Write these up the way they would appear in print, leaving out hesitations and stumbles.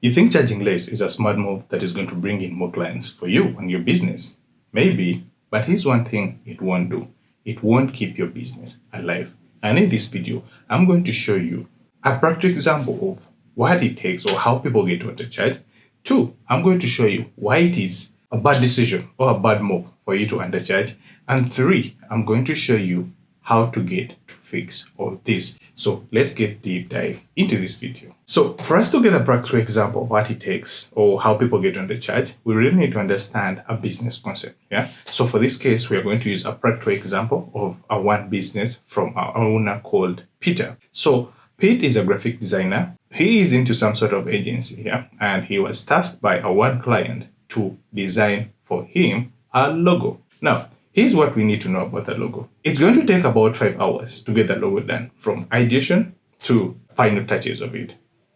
You think charging less is a smart move that is going to bring in more clients for you and your business? Maybe, but here's one thing it won't do. It won't keep your business alive. And in this video, I'm going to show you a practical example of what it takes or how people get to undercharge. 2, I'm going to show you why it is a bad decision or a bad move for you to undercharge. And 3, I'm going to show you how to get to fix all this. So let's get deep dive into this video. So for us to get a practical example of what it takes or how people get undercharge, we really need to understand a business concept. Yeah. So for this case, we are going to use a practical example of a one business from our owner called Peter. So Pete is a graphic designer. He is into some sort of agency here, and he was tasked by a one client to design for him a logo. Now, here's what we need to know about the logo. It's going to take about 5 hours to get the logo done, from ideation to final touches of it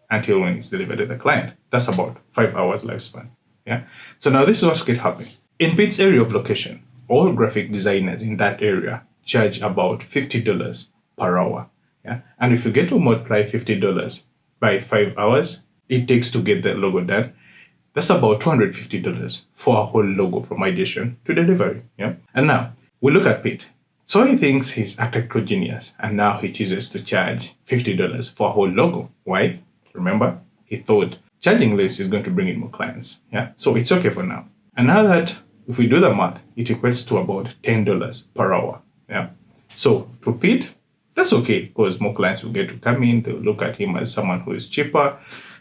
until when it's delivered to the client. That's about 5 hours lifespan. Yeah. So now this is what's going to happen. In Pete's area of location, all graphic designers in that area charge about $50 per hour. Yeah. And if you get to multiply $50 by 5 hours it takes to get the logo done, that's about $250 for a whole logo from ideation to delivery. Yeah. And now we look at Pete. So he thinks he's a technical genius, and now he chooses to charge $50 for a whole logo. Why? Remember, he thought charging less is going to bring in more clients. Yeah. So it's okay for now. And now that if we do the math, it equates to about $10 per hour. Yeah. So to Pete, that's okay, because more clients will get to come in. They'll look at him as someone who is cheaper.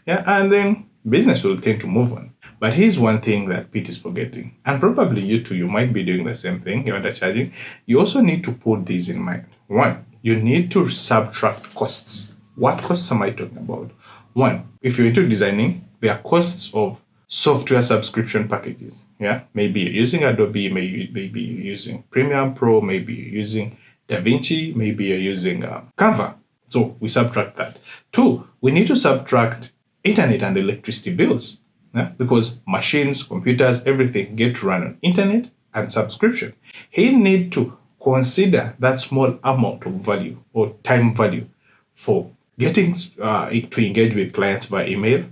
Yeah. And then business will tend to move on. But here's one thing that Pete is forgetting, and probably you too, you might be doing the same thing, you're undercharging. You also need to put these in mind. 1, you need to subtract costs. What costs am I talking about? 1, if you're into designing, there are costs of software subscription packages. Yeah, maybe you're using Adobe, maybe you're using Premiere Pro, maybe you're using DaVinci, maybe you're using Canva. So we subtract that. 2, we need to subtract internet and electricity bills. Yeah? Because machines, computers, everything get to run on internet and subscription. He need to consider that small amount of value or time value for getting to engage with clients by email,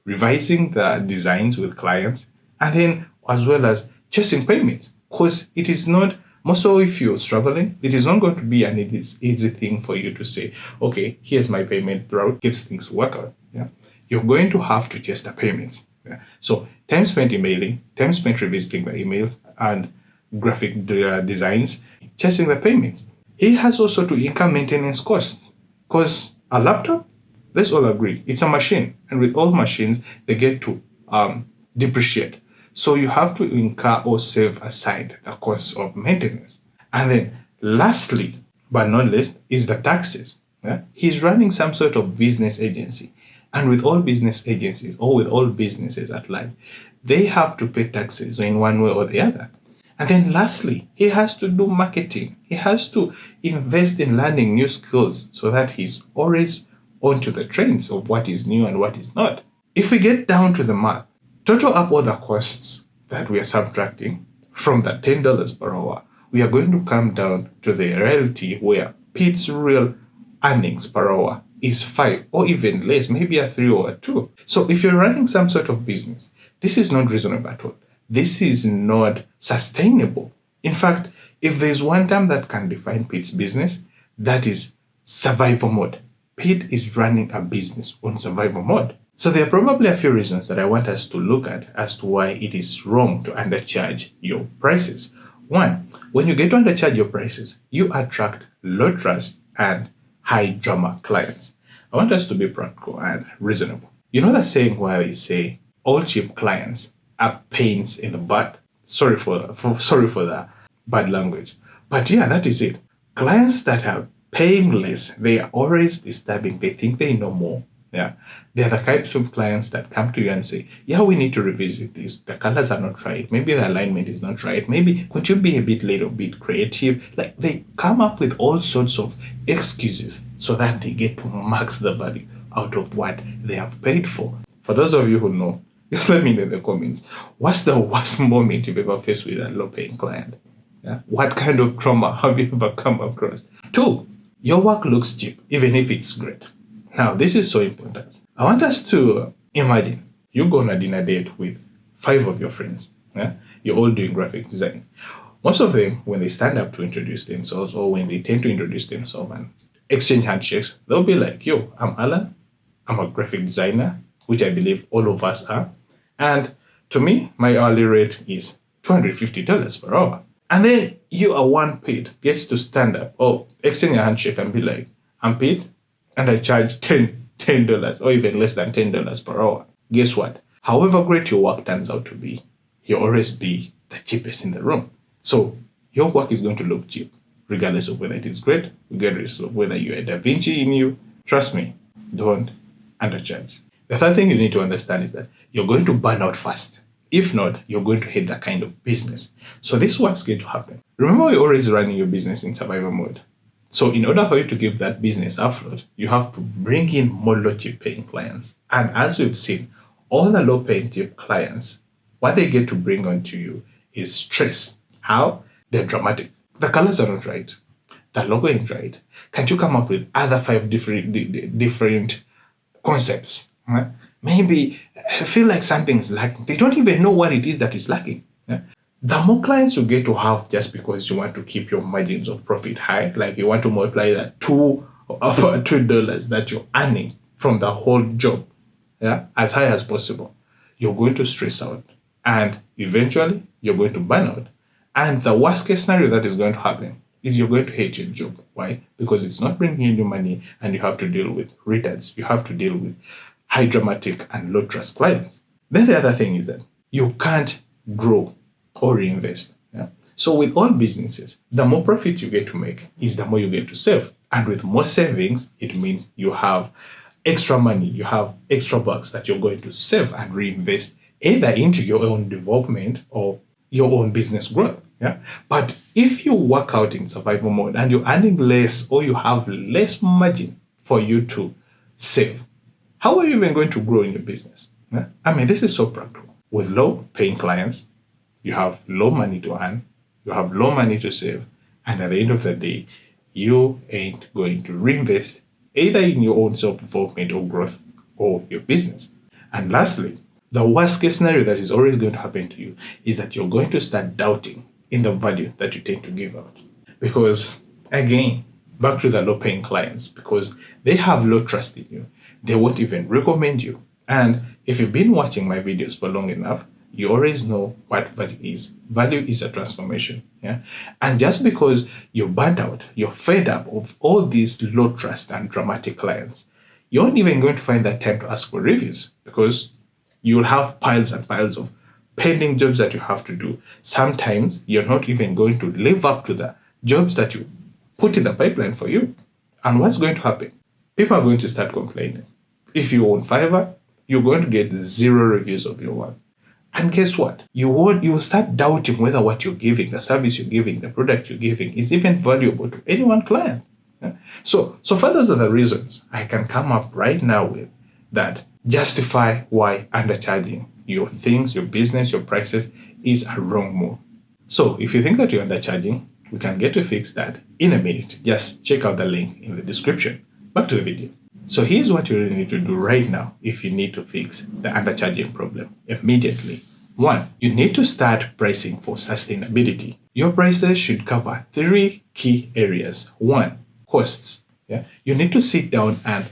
revising the designs with clients, and then as well as chasing payments. Because it is not, most of if you're struggling, it is not going to be an easy thing for you to say, okay, here's my payment route, gets things work out. Yeah. You're going to have to chase the payments. Yeah. So time spent emailing, time spent revisiting the emails and graphic designs, chasing the payments. He has also to incur maintenance costs, because a laptop, let's all agree, it's a machine, and with all machines they get to depreciate. So you have to incur or save aside the costs of maintenance. And then lastly, but not least, is the taxes. Yeah? He's running some sort of business agency. And with all business agencies or with all businesses at large, they have to pay taxes in one way or the other. And then lastly, he has to do marketing. He has to invest in learning new skills so that he's always onto the trends of what is new and what is not. If we get down to the math, total up all the costs that we are subtracting from the $10 per hour, we are going to come down to the reality where Pete's real earnings per hour is 5 or even less, maybe a 3 or a 2. So if you're running some sort of business, this is not reasonable at all. This is not sustainable. In fact, if there's one term that can define Pete's business, that is survival mode. Pete is running a business on survival mode. So there are probably a few reasons that I want us to look at as to why it is wrong to undercharge your prices. 1, when you get to undercharge your prices, you attract low trust and high drama clients. I want us to be practical and reasonable. You know that saying where they say all cheap clients are pains in the butt? Sorry for the bad language. But yeah, that is it. Clients that are paying less, they are always disturbing. They think they know more. Yeah. They're the types of clients that come to you and say, yeah, we need to revisit this. The colors are not right. Maybe the alignment is not right. Maybe could you be a little bit creative? Like they come up with all sorts of excuses so that they get to max the value out of what they have paid for. For those of you who know, just let me know in the comments. What's the worst moment you've ever faced with a low-paying client? Yeah? What kind of trauma have you ever come across? 2, your work looks cheap, even if it's great. Now, this is so important. I want us to imagine you go on a dinner date with 5 of your friends. Yeah? You're all doing graphic design. Most of them, when they stand up to introduce themselves, or when they tend to introduce themselves and exchange handshakes, they'll be like, yo, I'm Alan. I'm a graphic designer, which I believe all of us are. And to me, my hourly rate is $250 per hour. And then you are one paid gets to stand up or exchange a handshake and be like, I'm paid and I charge $10 or even less than $10 per hour. Guess what? However great your work turns out to be, you'll always be the cheapest in the room. So your work is going to look cheap, regardless of whether it is great, regardless of whether you're a Da Vinci in you. Trust me, don't undercharge. The third thing you need to understand is that you're going to burn out fast. If not, you're going to hate that kind of business. So this is what's going to happen. Remember, you're always running your business in survival mode. So in order for you to keep that business afloat, you have to bring in more low chip paying clients. And as we've seen, all the low paying chip clients, what they get to bring onto you is stress. How? They're dramatic. The colors are not right. The logo ain't right. Can't you come up with other 5 different concepts? Right? Maybe I feel like something's lacking. They don't even know what it is that is lacking. Yeah? The more clients you get to have just because you want to keep your margins of profit high, like you want to multiply that $2 that you're earning from the whole job, yeah, as high as possible, you're going to stress out. And eventually, you're going to burn out. And the worst case scenario that is going to happen is you're going to hate your job. Why? Because it's not bringing you money and you have to deal with retards. You have to deal with high dramatic and low trust clients. Then the other thing is that you can't grow or reinvest. Yeah? So with all businesses, the more profit you get to make is the more you get to save. And with more savings, it means you have extra money, you have extra bucks that you're going to save and reinvest either into your own development or your own business growth. Yeah. But if you work out in survival mode and you're earning less or you have less margin for you to save, how are you even going to grow in your business? Yeah? I mean, this is so practical. With low paying clients, you have low money to earn, you have low money to save, and at the end of the day, you ain't going to reinvest either in your own self-development or growth or your business. And lastly, the worst case scenario that is always going to happen to you is that you're going to start doubting in the value that you tend to give out. Because again, back to the low paying clients, because they have low trust in you, they won't even recommend you. And if you've been watching my videos for long enough, you always know what value is. Value is a transformation. Yeah. And just because you're burnt out, you're fed up of all these low trust and dramatic clients, you aren't even going to find that time to ask for reviews because you'll have piles and piles of pending jobs that you have to do. Sometimes you're not even going to live up to the jobs that you put in the pipeline for you. And what's going to happen? People are going to start complaining. If you own Fiverr, you're going to get 0 reviews of your work. And guess what? You will start doubting whether what you're giving, the service you're giving, the product you're giving is even valuable to any one client. Yeah? So for those are the reasons I can come up right now with that justify why undercharging your things, your business, your prices is a wrong move. So if you think that you're undercharging, we can get to fix that in a minute. Just check out the link in the description. Back to the video. So here's what you really need to do right now if you need to fix the undercharging problem immediately. 1, you need to start pricing for sustainability. Your prices should cover 3 key areas. 1, costs. Yeah? You need to sit down and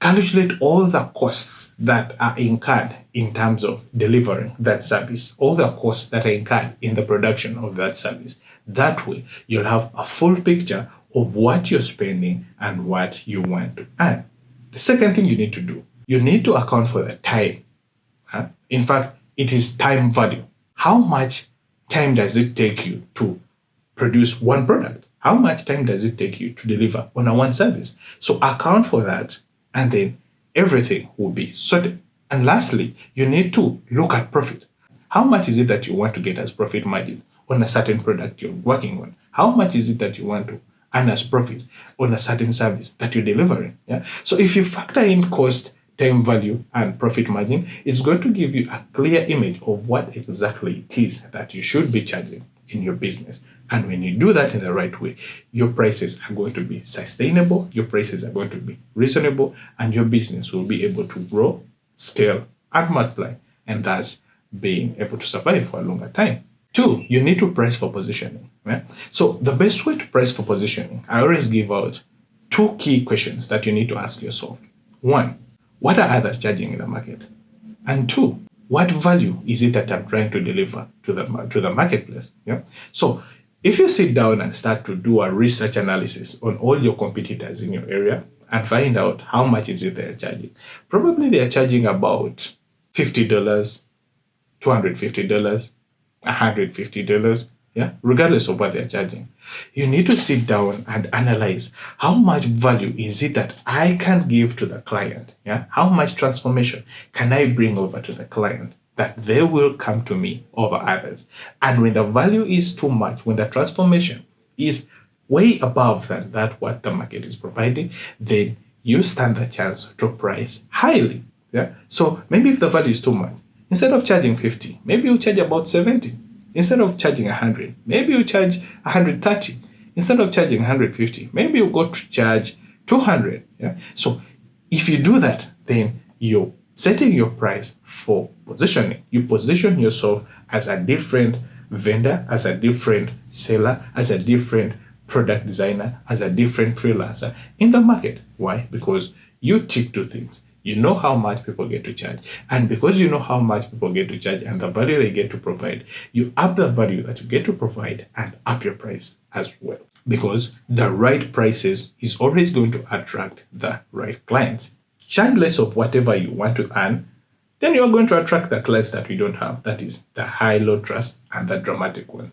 calculate all the costs that are incurred in terms of delivering that service, all the costs that are incurred in the production of that service. That way, you'll have a full picture of what you're spending and what you want to earn. The second thing you need to do, you need to account for the time. In fact, it is time value. How much time does it take you to produce one product? How much time does it take you to deliver on a one service? So account for that, and then everything will be sorted. And lastly, you need to look at profit. How much is it that you want to get as profit margin on a certain product you're working on? How much is it that you want to earn as profit on a certain service that you're delivering? Yeah. So if you factor in cost, time value, and profit margin, it's going to give you a clear image of what exactly it is that you should be charging in your business. And when you do that in the right way, your prices are going to be sustainable, your prices are going to be reasonable, and your business will be able to grow, scale, and multiply, and thus being able to survive for a longer time. Two, you need to price for positioning. Right? So the best way to price for positioning, I always give out two key questions that you need to ask yourself. One, what are others charging in the market? And two, what value is it that I'm trying to deliver to the marketplace? Yeah. So if you sit down and start to do a research analysis on all your competitors in your area and find out how much is it they're charging, probably they're charging about $50, $250, $150, yeah, regardless of what they're charging. You need to sit down and analyze how much value is it that I can give to the client, yeah? How much transformation can I bring over to the client that they will come to me over others? And when the value is too much, when the transformation is way above than that what the market is providing, then you stand the chance to price highly, yeah? So maybe if the value is too much, instead of charging 50, maybe you charge about 70. Instead of charging 100, maybe you charge 130. Instead of charging 150, maybe you go to charge 200. Yeah? So if you do that, then you're setting your price for positioning. You position yourself as a different vendor, as a different seller, as a different product designer, as a different freelancer in the market. Why? Because you tick two things. You know how much people get to charge. And because you know how much people get to charge and the value they get to provide, you up the value that you get to provide and up your price as well. Because the right prices is always going to attract the right clients. Charge less of whatever you want to earn, then you're going to attract the clients that we don't have. That is the high, low trust and the dramatic one.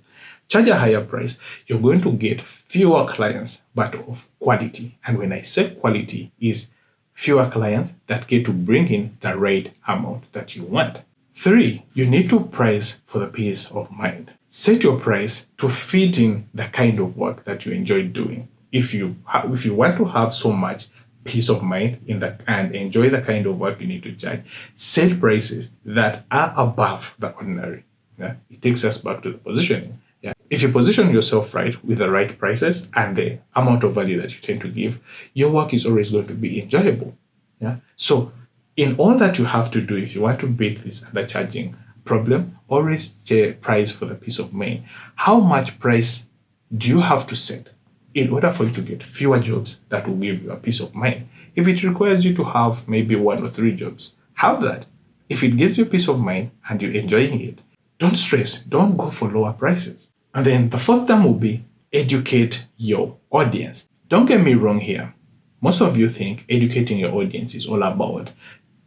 Charge a higher price, you're going to get fewer clients, but of quality. And when I say quality, is fewer clients that get to bring in the right amount that you want. Three, you need to price for the peace of mind. Set your price to fit in the kind of work that you enjoy doing. If you want to have so much peace of mind and enjoy the kind of work you need to charge, set prices that are above the ordinary. Yeah? It takes us back to the positioning. Yeah. If you position yourself right with the right prices and the amount of value that you tend to give, your work is always going to be enjoyable. Yeah. So in all that you have to do, if you want to beat this undercharging problem, always price for the peace of mind. How much price do you have to set in order for you to get fewer jobs that will give you a peace of mind? If it requires you to have maybe 1 or 3 jobs, have that. If it gives you peace of mind and you're enjoying it, don't stress. Don't go for lower prices. And then the fourth term will be educate your audience. Don't get me wrong here. Most of you think educating your audience is all about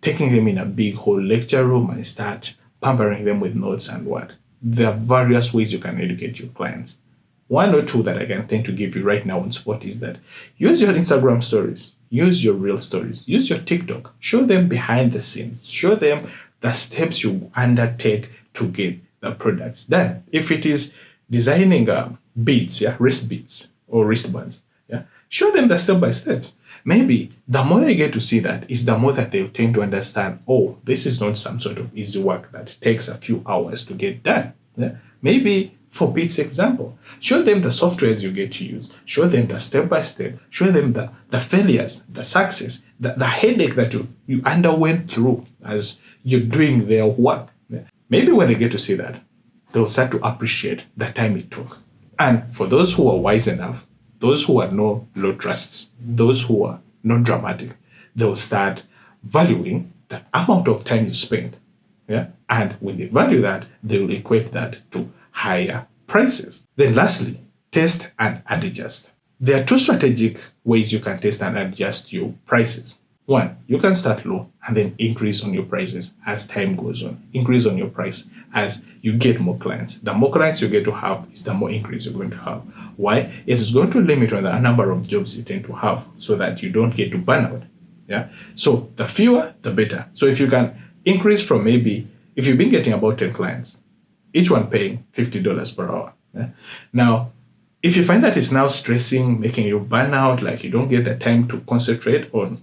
taking them in a big whole lecture room and start pampering them with notes and what. There are various ways you can educate your clients. 1 or 2 that I can tend to give you right now on spot is that use your Instagram stories, use your Reel stories, use your TikTok, show them behind the scenes, show them the steps you undertake to get the products done. If it is designing beads, wrist beads or wristbands, show them the step by step. Maybe the more they get to see that is the more that they tend to understand, oh, this is not some sort of easy work that takes a few hours to get done. Maybe for beads example, show them the softwares you get to use, show them the step by step, show them the failures, the success, the headache that you underwent through as you're doing their work. Maybe when they get to see that, they'll start to appreciate the time it took. And for those who are wise enough, those who are no low trusts, those who are not dramatic, they'll start valuing the amount of time you spend. And when they value that, they will equate that to higher prices. Then lastly, test and adjust. There are 2 strategic ways you can test and adjust your prices. 1, you can start low and then increase on your prices as time goes on. Increase on your price as you get more clients. The more clients you get to have is the more increase you're going to have. Why? It is going to limit on the number of jobs you tend to have so that you don't get to burnout. So the fewer, the better. So if you can increase from maybe, if you've been getting about 10 clients, each one paying $50 per hour. Now, if you find that it's now stressing, making you burn out, like you don't get the time to concentrate on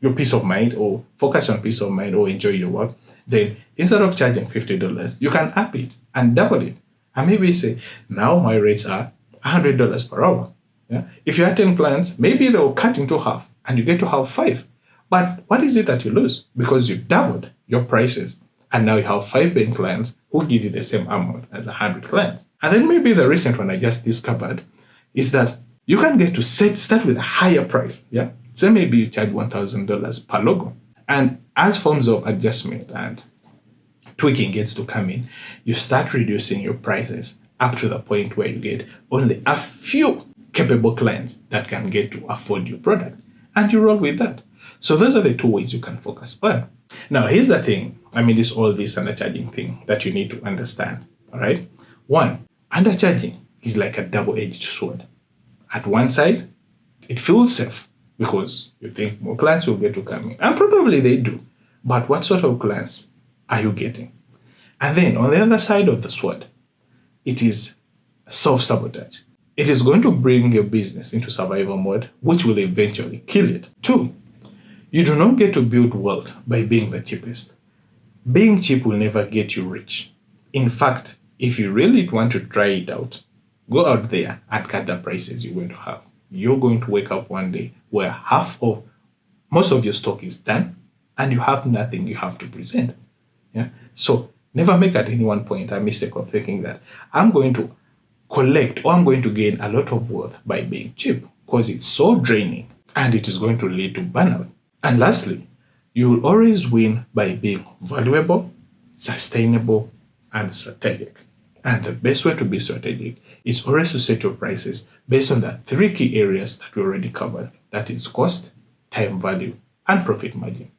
your peace of mind or focus on peace of mind or enjoy your work, then instead of charging $50, you can up it and double it. And maybe say, now my rates are $100 per hour. If you have 10 clients, maybe they'll cut into half and you get to have 5. But what is it that you lose? Because you doubled your prices and now you have 5 paying clients who give you the same amount as 100 clients. And then maybe the recent one I just discovered is that you can get to start with a higher price. Yeah. So maybe you charge $1,000 per logo. And as forms of adjustment and tweaking gets to come in, you start reducing your prices up to the point where you get only a few capable clients that can get to afford your product. And you roll with that. So those are the 2 ways you can focus on. Now, here's the thing. This undercharging thing that you need to understand. All right. 1, undercharging is like a double-edged sword. At one side, it feels safe because you think more clients will get to come in. And probably they do. But what sort of clients are you getting? And then on the other side of the sword, it is self-sabotage. It is going to bring your business into survival mode, which will eventually kill it. 2, you do not get to build wealth by being the cheapest. Being cheap will never get you rich. In fact, if you really want to try it out, go out there and cut the prices you're going to have. You're going to wake up one day where most of your stock is done and you have nothing you have to present. Yeah. So never make at any one point a mistake of thinking that I'm going to collect or I'm going to gain a lot of wealth by being cheap, because it's so draining and it is going to lead to burnout. And lastly, you will always win by being valuable, sustainable, and strategic. And the best way to be strategic is always to set your prices based on the 3 key areas that we already covered. That is cost, time value, and profit margin.